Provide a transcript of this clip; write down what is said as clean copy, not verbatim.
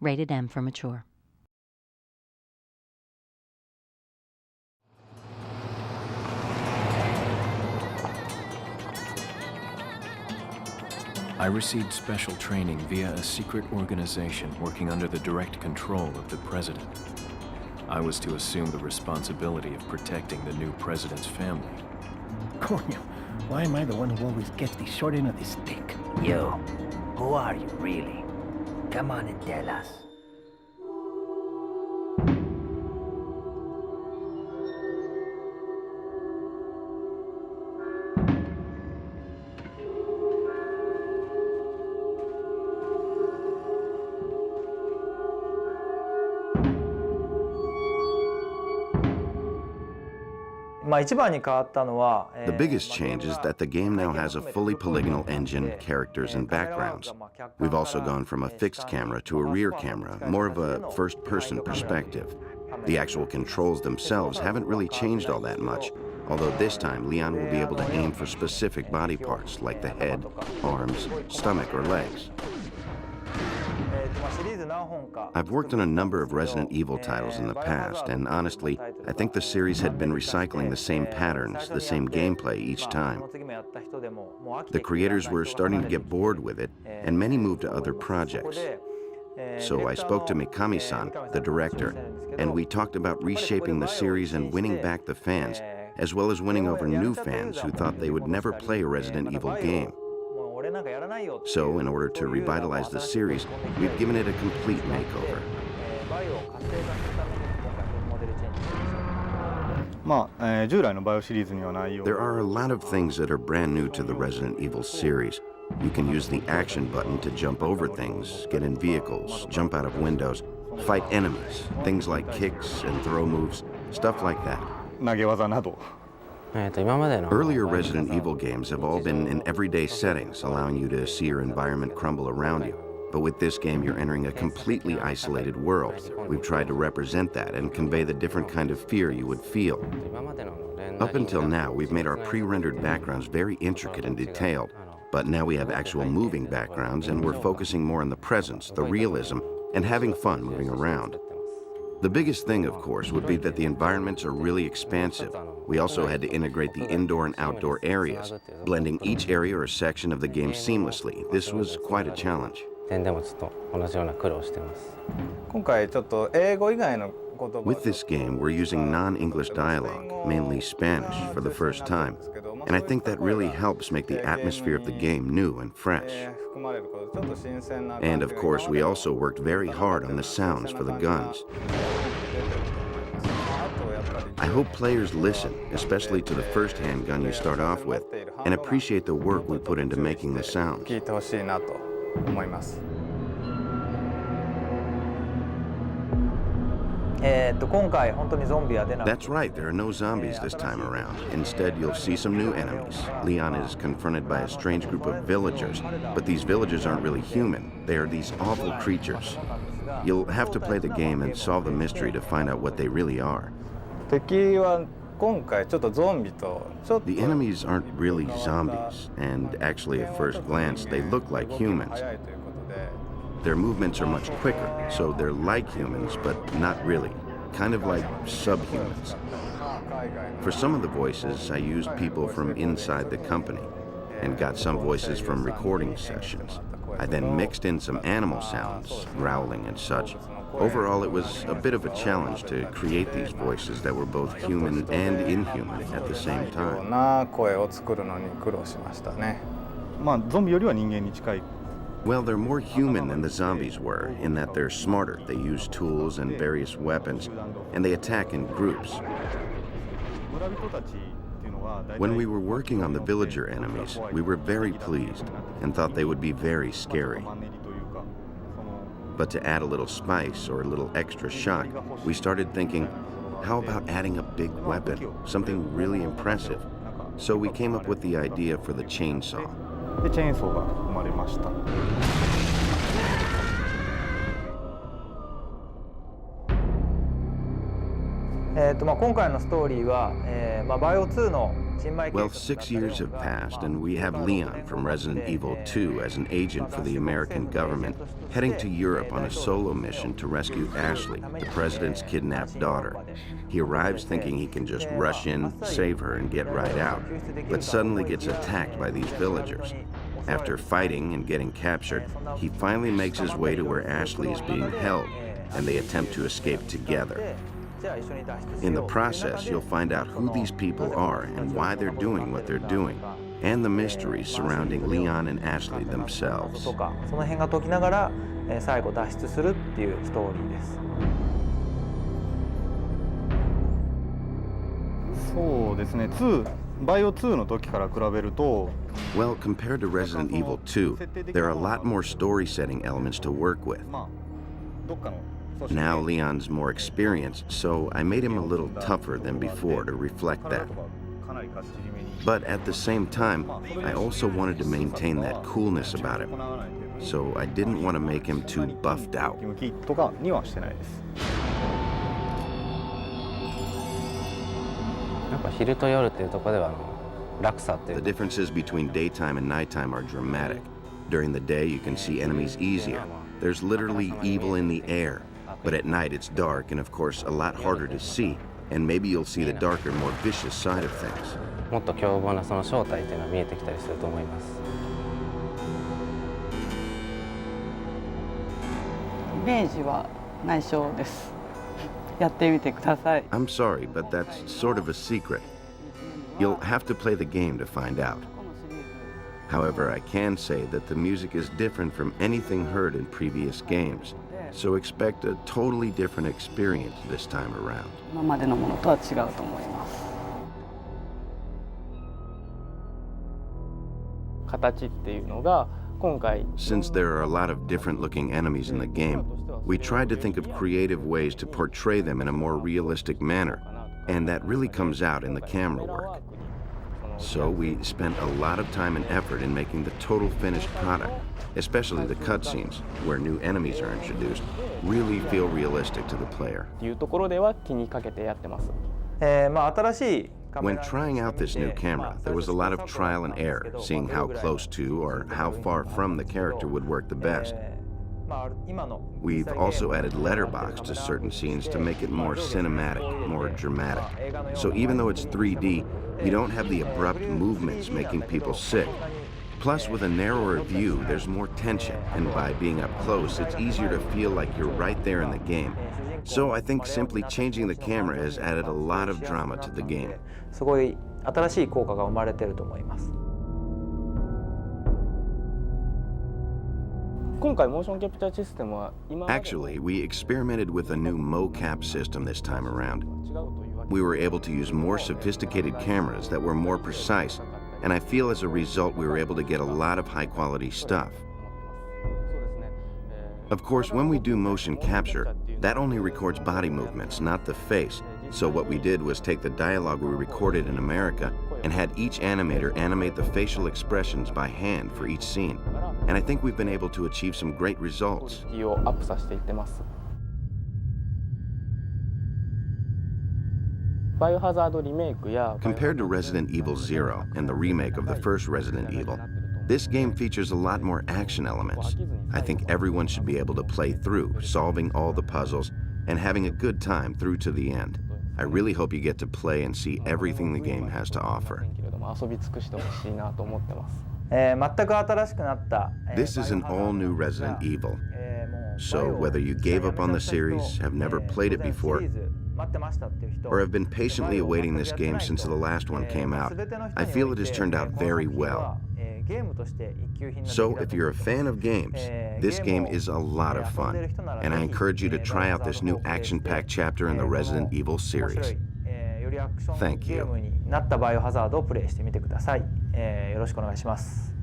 Rated M for mature. I received special training via a secret organization working under the direct control of the president. I was to assume the responsibility of protecting the new president's family. Coño, why am I the one who always gets the short end of the stick? You, who are you really? Come on and tell us. The biggest change is that the game now has a fully polygonal engine, characters, and backgrounds. We've also gone from a fixed camera to a rear camera, more of a first-person perspective. The actual controls themselves haven't really changed all that much, although this time Leon will be able to aim for specific body parts like the head, arms, stomach, or legs. I've worked on a number of Resident Evil titles in the past, and honestly, I think the series had been recycling the same patterns, the same gameplay each time. The creators were starting to get bored with it, and many moved to other projects. So I spoke to Mikami-san, the director, and we talked about reshaping the series and winning back the fans, as well as winning over new fans who thought they would never play a Resident Evil game. So, in order to revitalize the series, we've given it a complete makeover. There are a lot of things that are brand new to the Resident Evil series. You can use the action button to jump over things, get in vehicles, jump out of windows, fight enemies, things like kicks and throw moves, stuff like that. Earlier Resident Evil games have all been in everyday settings, allowing you to see your environment crumble around you. But with this game, you're entering a completely isolated world. We've tried to represent that and convey the different kind of fear you would feel. Up until now, we've made our pre-rendered backgrounds very intricate and detailed. But now we have actual moving backgrounds, and we're focusing more on the presence, the realism, and having fun moving around. The biggest thing, of course, would be that the environments are really expansive. We also had to integrate the indoor and outdoor areas, blending each area or section of the game seamlessly. This was quite a challenge. With this game, we're using non-English dialogue, mainly Spanish, for the first time. And I think that really helps make the atmosphere of the game new and fresh. And of course, we also worked very hard on the sounds for the guns. I hope players listen, especially to the first handgun you start off with, and appreciate the work we put into making the sounds. That's right, there are no zombies this time around. Instead, you'll see some new enemies. Leon is confronted by a strange group of villagers, but these villagers aren't really human. They are these awful creatures. You'll have to play the game and solve the mystery to find out what they really are. The enemies aren't really zombies, and actually at first glance, they look like humans. Their movements are much quicker, so they're like humans, but not really. Kind of like subhumans. For some of the voices, I used people from inside the company and got some voices from recording sessions. I then mixed in some animal sounds, growling and such. Overall, it was a bit of a challenge to create these voices that were both human and inhuman at the same time. Well, they're more human than the zombies were, in that they're smarter. They use tools and various weapons, and they attack in groups. When we were working on the villager enemies, we were very pleased and thought they would be very scary. But to add a little spice or a little extra shock, we started thinking, how about adding a big weapon, something really impressive? So we came up with the idea for the chainsaw. 今回のストーリーは、バイオ2の Well, 6 years have passed, and we have Leon from Resident Evil 2 as an agent for the American government, heading to Europe on a solo mission to rescue Ashley, the president's kidnapped daughter. He arrives thinking he can just rush in, save her, and get right out, but suddenly gets attacked by these villagers. After fighting and getting captured, he finally makes his way to where Ashley is being held, and they attempt to escape together. In the process, you'll find out who these people are and why they're doing what they're doing, and the mysteries surrounding Leon and Ashley themselves. その辺が解きながら、最後脱出するっていうストーリーです。そうですね、バイオ2の時から比べると Well, compared to Resident Evil 2, there are a lot more story-setting elements to work with. どっかの Now Leon's more experienced, so I made him a little tougher than before to reflect that. But at the same time, I also wanted to maintain that coolness about him, so I didn't want to make him too buffed out. 向きとかにはしてないです。なんか昼と夜っていうところでは落差っていう The differences between daytime and nighttime are dramatic. During the day, you can see enemies easier. There's literally evil in the air. But at night, it's dark and, of course, a lot harder to see. And maybe you'll see the darker, more vicious side of things. もっと凶暴なその正体っていうのは見えてきたりすると思います。イメージは内緒です。やってみてください。I'm sorry, but that's sort of a secret. You'll have to play the game to find out. However, I can say that the music is different from anything heard in previous games, so expect a totally different experience this time around. 今までのものとは違うと思います。形っていうのが今回 Since there are a lot of different-looking enemies in the game, we tried to think of creative ways to portray them in a more realistic manner, and that really comes out in the camera work. So we spent a lot of time and effort in making the total finished product, especially the cutscenes, where new enemies are introduced, really feel realistic to the player. っていうところでは気にかけてやってます。新しい When trying out this new camera, there was a lot of trial and error, seeing how close to or how far from the character would work the best. We've also added letterbox to certain scenes to make it more cinematic, more dramatic. So even though it's 3D, you don't have the abrupt movements making people sick. Plus, with a narrower view, there's more tension, and by being up close, it's easier to feel like you're right there in the game. So I think simply changing the camera has added a lot of drama to the game. すごい新しい効果が生まれてると思います。今回モーションキャプチャーシステムは今まで Actually, we experimented with a new mocap system this time around. We were able to use more sophisticated cameras that were more precise, and I feel as a result we were able to get a lot of high-quality stuff. Of course, when we do motion capture, that only records body movements, not the face. So what we did was take the dialogue we recorded in America and had each animator animate the facial expressions by hand for each scene. And I think we've been able to achieve some great results. クオリティをアップさせていってます。バイオハザードリメイクや Compared to Resident Evil Zero and the remake of the first Resident Evil, this game features a lot more action elements. I think everyone should be able to play through, solving all the puzzles, and having a good time through to the end. I really hope you get to play and see everything the game has to offer. 遊び尽くしてほしいなと思ってます。全く新しくなった This is an all-new Resident Evil. So whether you gave up on the series, have never played it before, or have been patiently awaiting this game since the last one came out, I feel it has turned out very well. So if you're a fan of games, this game is a lot of fun, and I encourage you to try out this new action-packed chapter in the Resident Evil series. Thank you. ゲームになったバイオハザードをプレイしてみてください。よろしくお願いします。